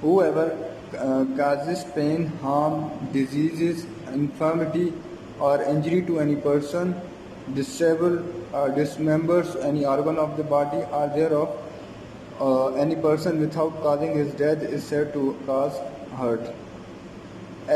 Whoever causes pain, harm, diseases, infirmity or injury to any person, disable or dismembers any organ of the body or thereof any person without causing his death is said to cause hurt.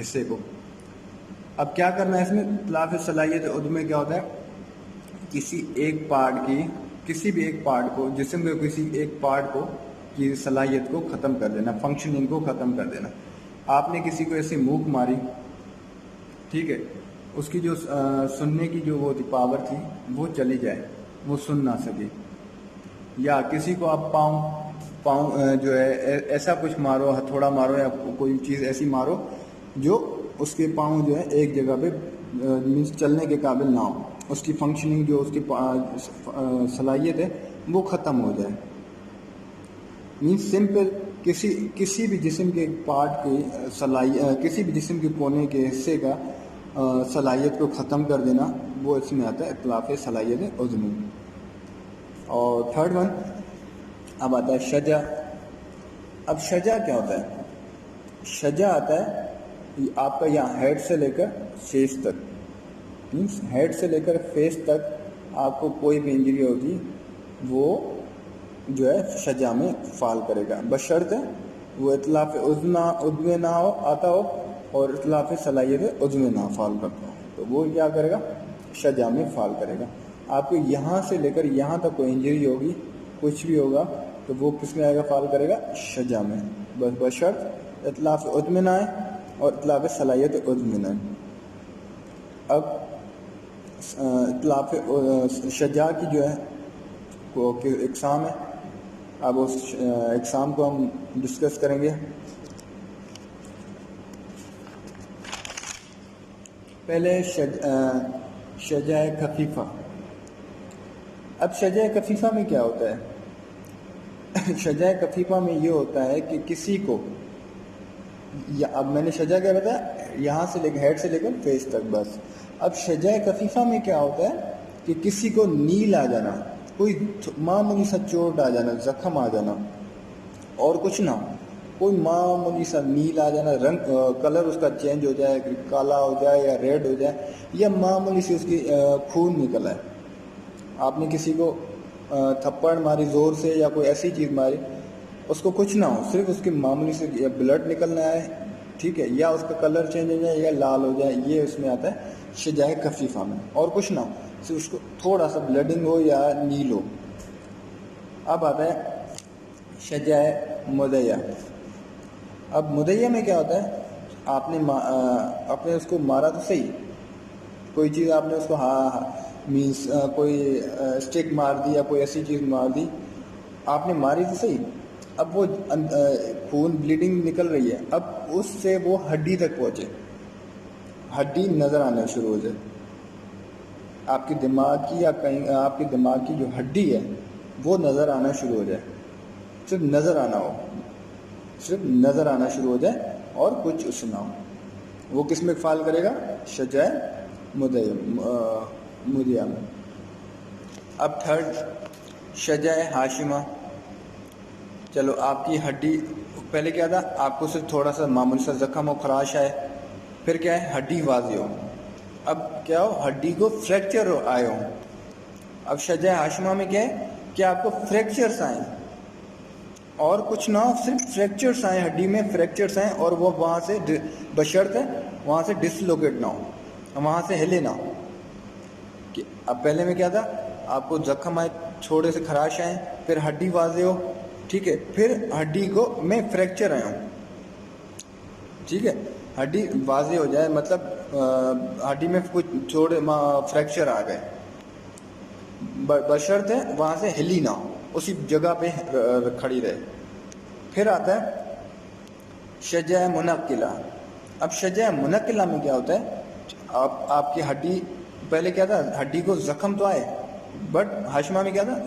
حصے کو. اب کیا کرنا ہے اس میں اطلاف صلاحیت عضو میں کیا ہوتا ہے, کسی ایک پارٹ کی, کسی بھی ایک پارٹ کو, جسم کے کسی ایک پارٹ کو کی صلاحیت کو ختم کر دینا, فنکشننگ کو ختم کر دینا. آپ نے کسی کو ایسی موک ماری, ٹھیک ہے, اس کی جو سننے کی جو وہ پاور تھی وہ چلی جائے, وہ سن نہ سکے. یا کسی کو آپ پاؤں جو ہے ایسا کچھ مارو, ہتھوڑا مارو یا کوئی چیز ایسی مارو جو اس کے پاؤں جو ہے ایک جگہ پہ مینس چلنے کے قابل نہ ہو, اس کی فنکشننگ جو اس کی صلاحیت ہے وہ ختم ہو جائے. مینس سمپل کسی بھی جسم کے پارٹ کی صلاحیت, کسی بھی جسم کے کونے کے حصے کا صلاحیت کو ختم کر دینا, وہ اس میں آتا ہے اطلاف صلاحیت عضو میں. اور تھرڈ ون اب آتا ہے شجع. اب شجع کیا ہوتا ہے؟ شجع آتا ہے آپ کا یہاں ہیڈ سے لے کر فیس تک, مینس ہیڈ سے لے کر فیس تک آپ کو کوئی بھی انجری ہوگی وہ جو ہے شجع میں فال کرے گا, بشرط وہ اطلاف عضو میں نہ ہو آتا ہو اور اطلاف صلاحیت عضو میں نہ فال کرتا ہو, تو وہ کیا کرے گا, شجع میں فال کرے گا. آپ کو یہاں سے لے کر یہاں تک کوئی انجری ہوگی, کچھ بھی ہوگا, تو وہ کس میں آئے گا, فال کرے گا شجع میں, بس بشرط اطلاف عضو میں نہ آئے اور اطلاف صلاحیت عضو میں نہ آئے. اب اطلاف شجع کی جو ہے وہ اقسام ہے, اب اس اقسام کو ہم ڈسکس کریں گے. پہلے شجع خفیفہ. اب شجع خفیفہ میں کیا ہوتا ہے؟ شجع خفیفہ میں یہ ہوتا ہے کہ کسی کو, اب میں نے شجع کیا بتایا, یہاں سے لے کر ہیڈ سے لے کر فیس تک بس. اب شجع خفیفہ میں کیا ہوتا ہے کہ کسی کو نیل آ جانا, کوئی معمولی سا چوٹ آ جانا, زخم آ جانا, اور کچھ نہ, کوئی معمولی سا نیل آ جانا, رنگ کلر اس کا چینج ہو جائے, کالا ہو جائے یا ریڈ ہو جائے, یا معمولی سی اس کی خون نکل آئے. آپ نے کسی کو تھپڑ ماری زور سے یا کوئی ایسی چیز ماری, اس کو کچھ نہ ہو, صرف اس کی معمولی سے یا بلڈ نکلنا ہے, ٹھیک ہے, یا اس کا کلر چینج ہو جائے یا لال ہو جائے, یہ اس میں آتا ہے شجع خفیفہ میں. اور کچھ نہ ہو, صرف اس کو تھوڑا سا بلڈنگ ہو یا نیل ہو. اب آتا ہے شجع مدیہ. اب مدیہ میں کیا ہوتا ہے, آپ نے اس کو مارا تو صحیح, کوئی چیز آپ نے اس کو مینس کوئی اسٹک مار دی یا کوئی ایسی چیز مار دی, آپ نے ماری تو صحیح, اب وہ خون بلیڈنگ نکل رہی ہے, اب اس سے وہ ہڈی تک پہنچے, ہڈی نظر آنا شروع ہو جائے, آپ کی دماغ کی یا کہیں آپ کے دماغ کی جو ہڈی ہے وہ نظر آنا شروع ہو جائے, صرف نظر آنا ہو, صرف نظر آنا شروع ہو جائے اور کچھ اس نہ ہو, وہ کس میں فال کرے گا, شجع مدیہ میں. اب تھرڈ شجع ہاشمہ. چلو آپ کی ہڈی, پہلے کیا تھا, آپ کو صرف تھوڑا سا معمولی سا زخم ہو, خراش آئے, پھر کیا ہے ہڈی واضح ہو, اب کیا ہو ہڈی کو فریکچر آئے ہو. اب شجع ہاشمہ میں کیا ہے کہ آپ کو فریکچرز آئیں اور کچھ نہ ہو, صرف فریکچرز آئیں, ہڈی میں فریکچرز آئیں اور وہ وہاں سے بشرط ہے وہاں سے ڈسلوکیٹ نہ ہو, وہاں سے ہلے نہ ہو. کہ اب پہلے میں کیا تھا, آپ کو زخم آئے, چھوڑے سے خراش آئیں, پھر ہڈی واضح ہو, ٹھیک ہے, پھر ہڈی کو میں فریکچر آیا ہوں, ٹھیک ہے, ہڈی واضح ہو جائے, مطلب ہڈی میں کچھ چھوڑے فریکچر آ گئے, بشرط ہے وہاں سے ہلی نہ ہو, اسی جگہ پہ کھڑی رہے. پھر آتا ہے شجع منقلہ. اب شجع منقلہ میں کیا ہوتا ہے, آپ کی ہڈی, پہلے کیا تھا ہڈی کو زخم تو آئے, بٹ ہاشمہ میں کیا تھا,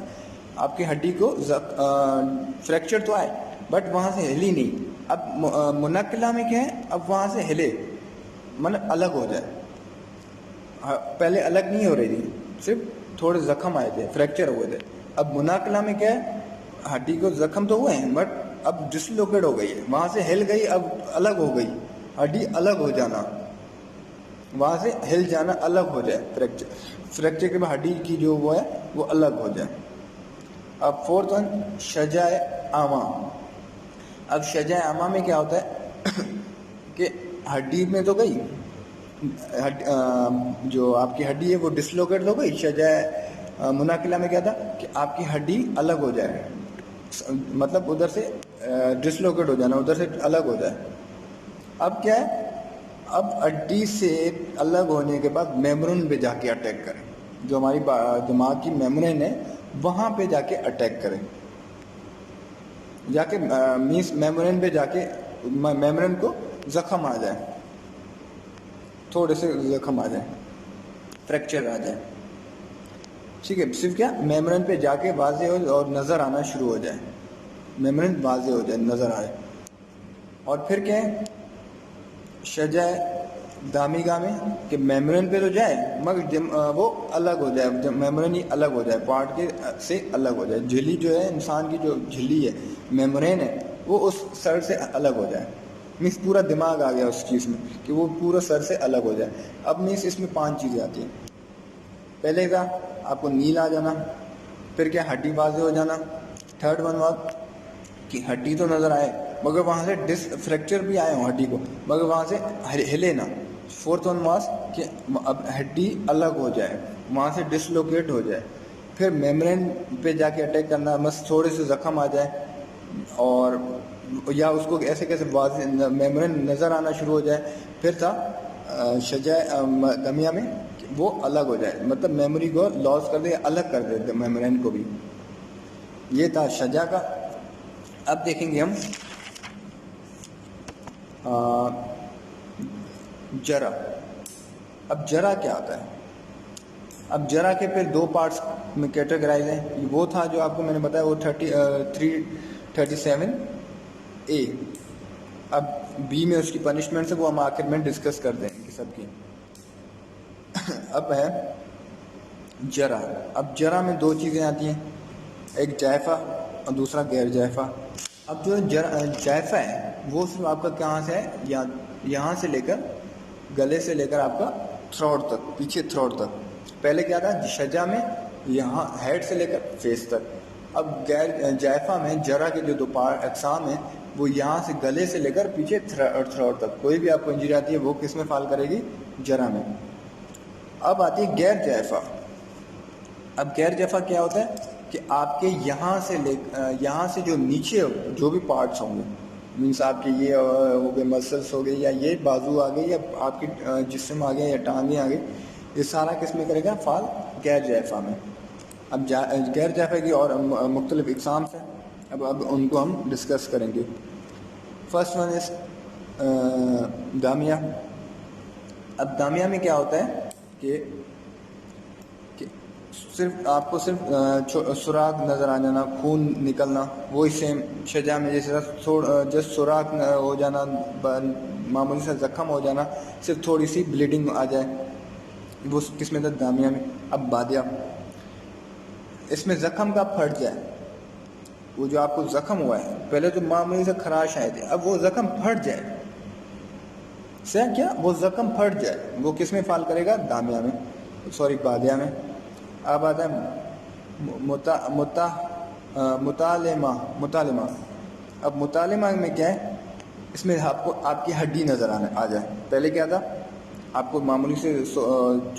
آپ کی ہڈی کو فریکچر تو آئے بٹ وہاں سے ہلی نہیں. اب منقلہ میں کیا ہے, اب وہاں سے ہلے, مطلب الگ ہو جائے, پہلے الگ نہیں ہو رہی تھی, صرف تھوڑے زخم آئے تھے, فریکچر ہوئے تھے. اب منقلہ میں کیا ہے, ہڈی کو زخم تو ہوئے ہیں بٹ اب ڈسلوکیٹ ہو گئی ہے, وہاں سے ہل گئی, اب الگ ہو گئی, ہڈی الگ ہو جانا, وہاں سے ہل جانا, الگ ہو جائے, فریکچر کے بعد ہڈی کی جو وہ ہے وہ الگ ہو جائے. اب فورتھ ون شجع عامہ. اب شجع عامہ میں کیا ہوتا ہے کہ ہڈی میں تو گئی، جو آپ کی ہڈی ہے وہ ڈسلوکیٹ ہو گئی. شجاع مناقلہ میں کیا تھا کہ آپ کی ہڈی الگ ہو جائے، مطلب ادھر سے ڈسلوکیٹ ہو جانا، ادھر سے الگ ہو جائے. اب کیا ہے، اب ہڈی سے الگ ہونے کے بعد میمورین پہ جا کے اٹیک کریں، جو ہماری دماغ کی میمورین ہے وہاں پہ جا کے اٹیک کریں، جا کے مینس میمورین پہ جا کے میمورین کو زخم آ جائے، تھوڑے سے زخم آ جائے، فریکچر آ جائے. ٹھیک ہے، صرف کیا میمورین پہ جا کے واضح ہو اور نظر آنا شروع ہو جائے، میمورین واضح ہو جائے، نظر آئے. اور پھر کیا ہے، شجاع دامیگا میں کہ میمورین پہ تو جائے مگر وہ الگ ہو جائے، میمورین ہی الگ ہو جائے، پارٹ کے سے الگ ہو جائے. جھلی جو ہے انسان کی، جو جھلی ہے میمورین ہے، وہ اس سر سے الگ ہو جائے. مینس پورا دماغ آ گیا اس چیز میں کہ وہ پورا سر سے الگ ہو جائے. اب مینس اس میں 5 چیزیں آتی ہیں. پہلے کا آپ کو نیل آ جانا، پھر کیا ہڈی واضح ہو جانا. تھرڈ ون واز کہ ہڈی تو نظر آئے مگر وہاں سے فریکچر بھی آئے ہوں ہڈی کو، مگر وہاں سے ہلے نہ. فورتھ ون واز کہ اب ہڈی الگ ہو جائے، وہاں سے ڈسلوکیٹ ہو جائے. پھر میمورین پہ جا کے اٹیک کرنا، بس تھوڑے سے زخم آ جائے، اور یا اس کو ایسے کیسے واضح میمورین نظر آنا شروع ہو جائے. پھر تھا شجاع دمیہ میں وہ الگ ہو جائے، مطلب میموری کو لاس کر دے، الگ کر دے میمورین کو بھی. یہ تھا شجاع کا. اب دیکھیں گے ہم جرح. اب جرح کیا ہوتا ہے؟ اب جرح کے پھر 2 پارٹس میں کیٹیگرائز ہیں. وہ تھا جو آپ کو میں نے بتایا، وہ 337A. اب بی میں اس کی پنشمنٹ سے وہ ہم آخر میں ڈسکس کر دیں گے سب کی. اب ہے جرح. اب جرح میں 2 چیزیں آتی ہیں، ایک جائفہ اور دوسرا غیر جائفہ. اب جو جائفہ ہے وہ صرف آپ کا کہاں سے ہے، یہاں سے لے کر گلے سے لے کر آپ کا تھروٹ تک، پیچھے تھروٹ تک. پہلے کیا تھا شجاع میں یہاں ہیڈ سے لے کر فیس تک. اب غیر جائفہ میں جرح کے جو 2 اقسام ہیں وہ یہاں سے گلے سے لے کر پیچھے تھروٹ تک. کوئی بھی آپ کو انجری آتی ہے وہ کس میں فال کرے گی؟ جرح میں. اب آتی ہے غیر جائفہ. اب غیر جائفہ کیا ہوتا ہے کہ آپ کے یہاں سے جو نیچے جو بھی پارٹس ہوں گے، مینس آپ کے یہ ہو گئے مسلس ہو گئے، یا یہ بازو آ گئے، یا آپ کی جسم آ گئے، یا ٹانگیں آ گئی، یہ سارا کس میں کرے گا؟ فال غیر جائفہ میں. اب غیر جائفہ کی اور مختلف اقسام ہیں، اب ان کو ہم ڈسکس کریں گے. First one is Damiya. اب دامیہ میں کیا ہوتا ہے کہ صرف آپ کو صرف سوراخ نظر آ جانا، خون نکلنا. وہی سیم شجاع میں جیسے جس سوراخ ہو جانا، معمولی سا زخم ہو جانا، صرف تھوڑی سی بلیڈنگ آ جائے، وہ کس میں تھا؟ دامیہ میں. اب بادیہ، اس میں زخم کا پھٹ جائے. وہ جو آپ کو زخم ہوا ہے، پہلے تو معمولی سے خراش آئے تھے، اب وہ زخم پھٹ جائے. کیا وہ زخم پھٹ جائے، وہ کس میں فال کرے گا؟ دامیہ میں، بادیہ میں. اب آتا ہے مطالمہ. اب مطالمہ میں کیا ہے، اس میں آپ کو آپ کی ہڈی نظر آ جائے. پہلے کیا تھا، آپ کو معمولی سے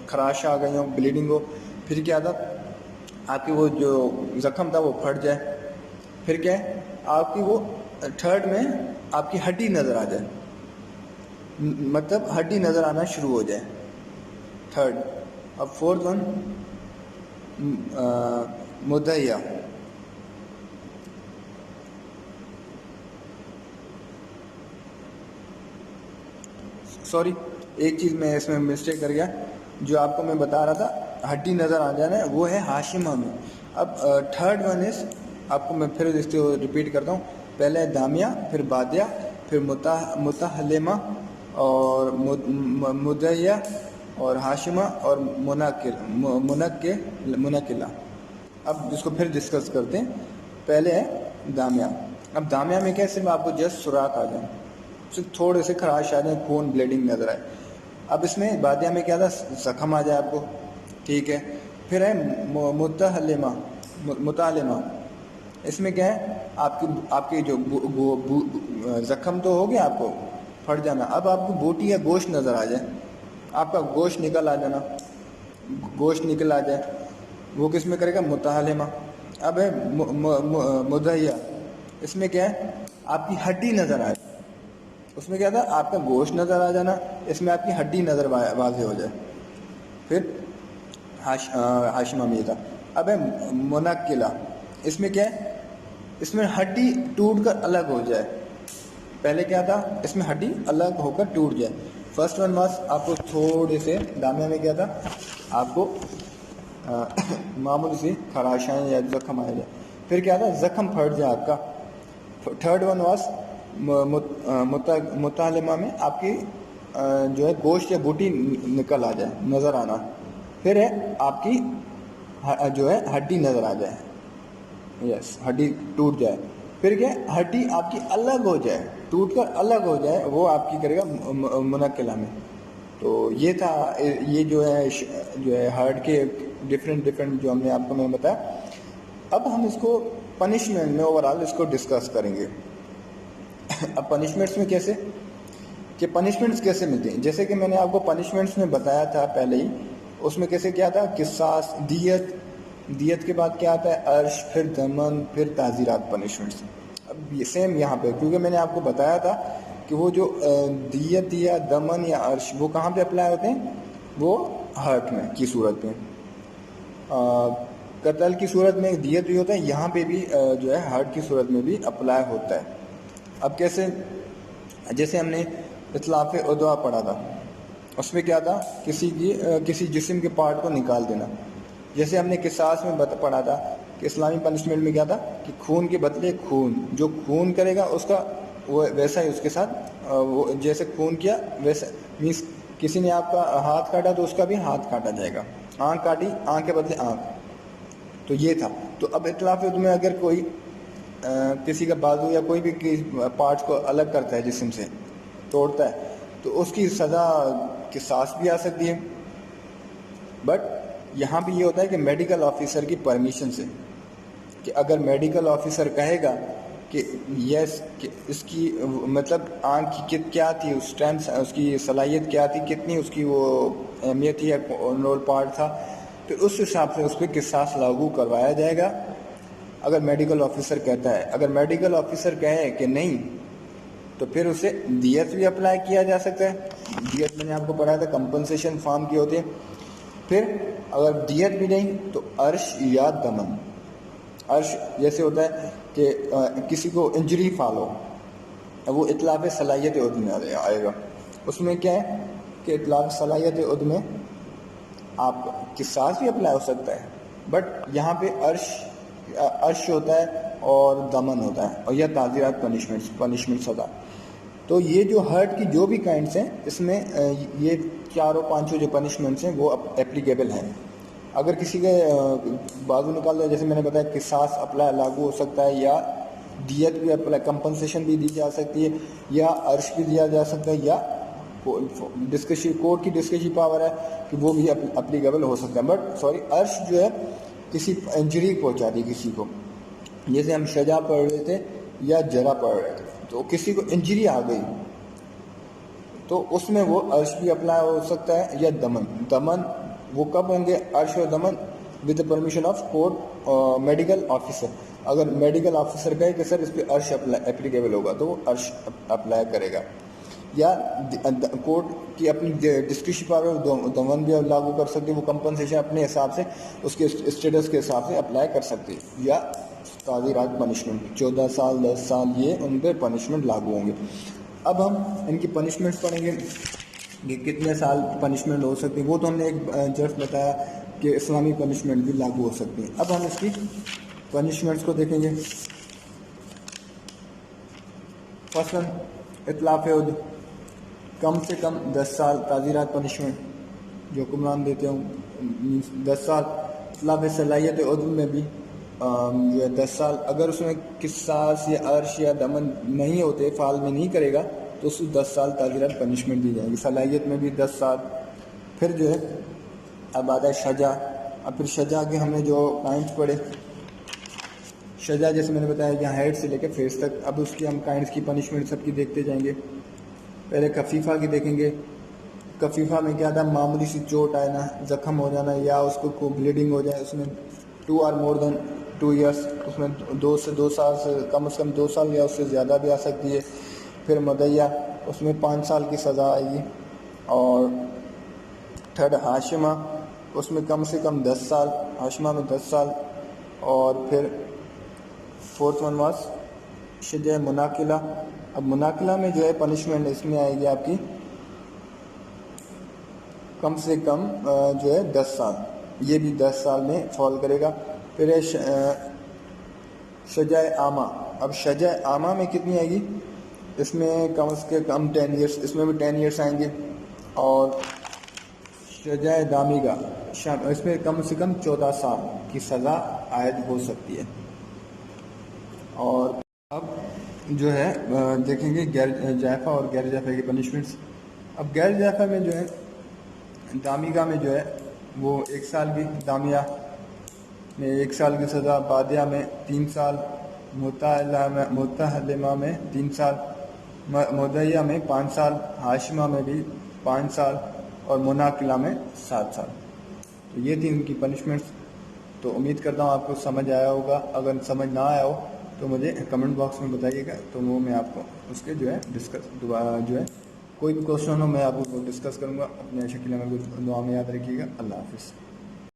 خراش آ گئی ہو، بلیڈنگ ہو. پھر کیا تھا، آپ کی وہ جو زخم تھا وہ پھٹ جائے. پھر کیا ہے، آپ کی وہ تھرڈ میں آپ کی ہڈی نظر آ جائے، مطلب ہڈی نظر آنا شروع ہو جائے، تھرڈ. اب فورتھ ون مدعیہ. ایک چیز میں اس میں مسٹیک کر گیا، جو آپ کو میں بتا رہا تھا ہڈی نظر آ جانا ہے، وہ ہے ہاشمہ میں. اب تھرڈ ون از، آپ کو میں پھر اس کو ریپیٹ کرتا ہوں، پہلے دامیہ، پھر بادیہ، پھر متحلمہ، اور مدعیہ، اور ہاشمہ، اور منقلہ. اب اس کو پھر ڈسکس کرتے ہیں. پہلے ہے دامیہ. اب دامیہ میں کیا، صرف آپ کو جسٹ سوراخ آ جائیں، صرف تھوڑے سے خراش آ جائیں، خون بلیڈنگ نظر آئے. اب اس میں بادیہ میں کیا تھا، زخم آ جائے آپ کو، ٹھیک ہے. پھر ہے مطالمہ. اس میں کیا ہے، آپ کی جو زخم تو ہو گیا آپ کو، پھٹ جانا. اب آپ کو بوٹی یا گوشت نظر آ جائے, آپ کا گوشت نکل آ جانا, گوشت نکل آ جائے, وہ کس میں کرے گا؟ متحلمہ. اب ہے مدہیہ, اس میں کیا ہے؟ آپ کی ہڈی نظر آئے. اس میں کیا تھا؟ آپ کا گوشت نظر آ جانا, اس میں آپ کی ہڈی نظر واضح ہو جائے. پھر ہاشمہ میں تھا. اب ہے منقلہ, اس میں کیا ہے؟ اس میں ہڈی ٹوٹ کر الگ ہو جائے. پہلے کیا تھا؟ اس میں ہڈی الگ ہو کر ٹوٹ جائے. فرسٹ ون واس آپ کو تھوڑے سے دامے میں کیا تھا؟ آپ کو معمولی سی خراشائیں یا زخم آئے جائے. پھر کیا تھا؟ زخم پھٹ جائے آپ کا. تھرڈ ون واس متعلمہ میں آپ کی جو ہے گوشت یا بوٹی نکل آ جائے, نظر آنا. پھر ہے آپ کی جو ہے ہڈی نظر آ جائے, یس ہڈی ٹوٹ جائے. پھر کیا؟ ہڈی آپ کی الگ ہو جائے, ٹوٹ کر الگ ہو جائے, وہ آپ کی کرے گا منقلہ میں. تو یہ تھا, یہ جو ہے ہارٹ کے ڈفرینٹ جو ہم نے آپ کو میں بتایا. اب ہم اس کو پنشمنٹ میں اوور آل اس کو ڈسکس کریں گے. اب پنشمنٹس میں کیسے کہ پنشمنٹس کیسے ملتے ہیں؟ جیسے کہ میں نے آپ کو پنشمنٹس میں بتایا تھا پہلے ہی, اس میں کیسے کیا تھا؟ قصاص, دیت کے بعد کیا آتا ہے؟ عرش, پھر دمن, پھر تعزیرات پنشمنٹس. اب یہ سیم یہاں پہ, کیونکہ میں نے آپ کو بتایا تھا کہ وہ جو دیت یا دمن یا عرش وہ کہاں پہ اپلائی ہوتے ہیں؟ وہ ہارٹ میں کی صورت میں. قتل کی صورت میں دیت بھی ہوتا ہے, یہاں پہ بھی جو ہے ہارٹ کی صورت میں بھی اپلائی ہوتا ہے. اب کیسے؟ جیسے ہم نے اطلاف ادوا پڑھا تھا, اس میں کیا تھا؟ کسی جسم کے پارٹ کو نکال دینا. جیسے ہم نے قصاص میں پڑھا تھا کہ اسلامی پنشمنٹ میں کیا تھا کہ خون کے بدلے خون, جو خون کرے گا اس کا وہ ویسا ہی اس کے ساتھ وہ جیسے خون کیا ویسا, مینس کسی نے آپ کا ہاتھ کاٹا تو اس کا بھی ہاتھ کاٹا جائے گا, آنکھ کاٹی آنکھ کے بدلے آنکھ. تو یہ تھا. تو اب اطلاف ادوا میں اگر کوئی کسی کا بازو یا کوئی بھی پارٹس کو الگ کرتا ہے, جسم سے توڑتا ہے, تو اس کی سزا قصاص بھی آ سکتی ہے. بٹ یہاں بھی یہ ہوتا ہے کہ میڈیکل آفیسر کی پرمیشن سے, کہ اگر میڈیکل آفیسر کہے گا کہ یس کہ اس کی مطلب آنکھ کی کیا تھی اس ٹائم, اس کی صلاحیت کیا تھی, کتنی اس کی وہ اہمیت تھی یا رول پارٹ تھا, تو اس حساب سے اس پہ قصاص لاگو کروایا جائے گا اگر میڈیکل آفیسر کہتا ہے. اگر میڈیکل آفیسر کہے کہ نہیں تو پھر اسے دیت بھی اپلائی کیا جا سکتا ہے. دیت میں نے آپ کو پڑھایا تھا کمپنسیشن فارم کی ہوتی ہے. پھر اگر دیت بھی نہیں تو عرش یا دمن. عرش جیسے ہوتا ہے کہ کسی کو انجری فال ہو, وہ اطلاف صلاحیت عدم میں آئے گا. اس میں کیا ہے کہ اطلاف صلاحیت عدم میں آپ قصاص بھی اپلائی ہو سکتا ہے, بٹ یہاں پہ عرش ہوتا ہے اور دمن ہوتا ہے, اور یا تعزیرات پنشمنٹ سزا. تو یہ جو ہرٹ کی جو بھی کائنڈس ہیں اس میں یہ چاروں پانچوں جو پنشمنٹس ہیں وہ اپلیکیبل ہیں. اگر کسی کے بازو نکال دیا, جیسے میں نے بتایا قصاص اپلائی لاگو ہو سکتا ہے, یا دیت بھی اپلائی, کمپنسیشن بھی دی جا سکتی ہے, یا عرش بھی دیا جا سکتا ہے, یا کورٹ کی ڈسکشن پاور ہے کہ وہ بھی اپلیکیبل ہو سکتا ہے. بٹ سوری, عرش جو ہے کسی انجری پہنچا دی کسی کو, جیسے ہم شجا پڑھ رہے تھے یا جرا پڑھ رہے تھے, تو کسی کو انجری آ گئی تو اس میں وہ عرش بھی اپلائی ہو سکتا ہے, یا دمن وہ کب ہوں گے؟ عرش اور دمن with the permission of court medical officer. اگر میڈیکل آفیسر کہے کہ سر اس پہ عرش اپلیکیبل ہوگا تو وہ عرش اپلائی کرے گا. یا کورٹ کی اپنی ڈسکریشن پاور دمن بھی لاگو کر سکتی ہے, وہ کمپنسیشن اپنے حساب سے اس کے اسٹیٹس کے حساب سے اپلائی کر سکتی ہے. یا تعزیرات پنشمنٹ 14 سال 10 سال یہ ان پہ پنشمنٹ لاگو ہوں گے. اب ہم ان کی پنشمنٹس پڑھیں گے کہ کتنے سال پنشمنٹ ہو سکتی ہے. وہ تو ہم نے ایک جسٹ بتایا کہ اسلامی پنشمنٹ بھی لاگو ہو سکتی ہیں. اب ہم اس کی پنشمنٹس کو دیکھیں گے. فرسٹ ون اطلاف عدو, کم سے کم 10 سال تعزیرات پنشمنٹ جو حکمران دیتے ہوں 10 سال. اطلاف صلاحیت عدم میں بھی جو ہے 10 سال. اگر اس میں قصاص یا عرش یا دمن نہیں ہوتے, فعال میں نہیں کرے گا, تو اس کو 10 سال تعزیرات پنشمنٹ دی جائے گی. صلاحیت میں بھی 10 سال. پھر جو ہے اب آتا ہے شجا. اب پھر شجا کے ہم نے جو کائنڈس پڑھے, شجا جیسے میں نے بتایا یہاں ہیڈ سے لے کے فیس تک, اب اس کی ہم کائنڈس کی پنشمنٹ سب کی دیکھتے جائیں گے. پہلے کفیفہ کی دیکھیں گے. کفیفہ میں کیا تھا, معمولی سی چوٹ آئے نا, زخم ہو جانا یا اس کو بلیڈنگ ہو جائے, اس میں 2 اور مور دین 2 ایئرس, اس میں 2 سال سے کم از کم 2 سال یا اس سے زیادہ بھی آ سکتی ہے. پھر مدیہ, اس میں 5 سال کی سزا آئے گی. اور تھرڈ ہاشمہ, اس میں کم سے کم 10 سال, ہاشمہ میں 10 سال. اور پھر فورتھ ون واز شجع مناقلہ. اب مناقلہ میں جو ہے پنشمنٹ اس میں آئے گی آپ کی کم سے کم جو ہے 10 سال, یہ بھی 10 سال میں فال کرے گا. پھر ہے شجع عامہ. اب شجع عامہ میں کتنی آئے گی, اس میں کم سے کم 10 ایئرس, اس میں بھی 10 ایئرس آئیں گے. اور شجع دامغہ, اس میں کم سے کم 14 سال کی سزا عائد ہو سکتی ہے. اور اب جو ہے دیکھیں گے غیر جائفہ اور غیر جائفہ کی پنشمنٹس. اب غیر جائفہ میں جو ہے دامغہ میں جو ہے وہ 1 سال کی, دامیہ میں 1 سال کی سزا, بادیہ میں 3 سال, متحلمہ میں 3 سال, مدیہ میں 5 سال, ہاشمہ میں بھی 5 سال, اور مناقلہ میں 7 سال. تو یہ تھی ان کی پنشمنٹس. تو امید کرتا ہوں آپ کو سمجھ آیا ہوگا. اگر سمجھ نہ آیا ہو تو مجھے کمنٹ باکس میں بتائیے گا, تو وہ میں آپ کو اس کے جو ہے جو ہے کوئی بھی کوشچن ہو میں آپ کو ڈسکس کروں گا. اپنے شکیل احمد کو دعا میں یاد رکھیے گا. اللہ حافظ.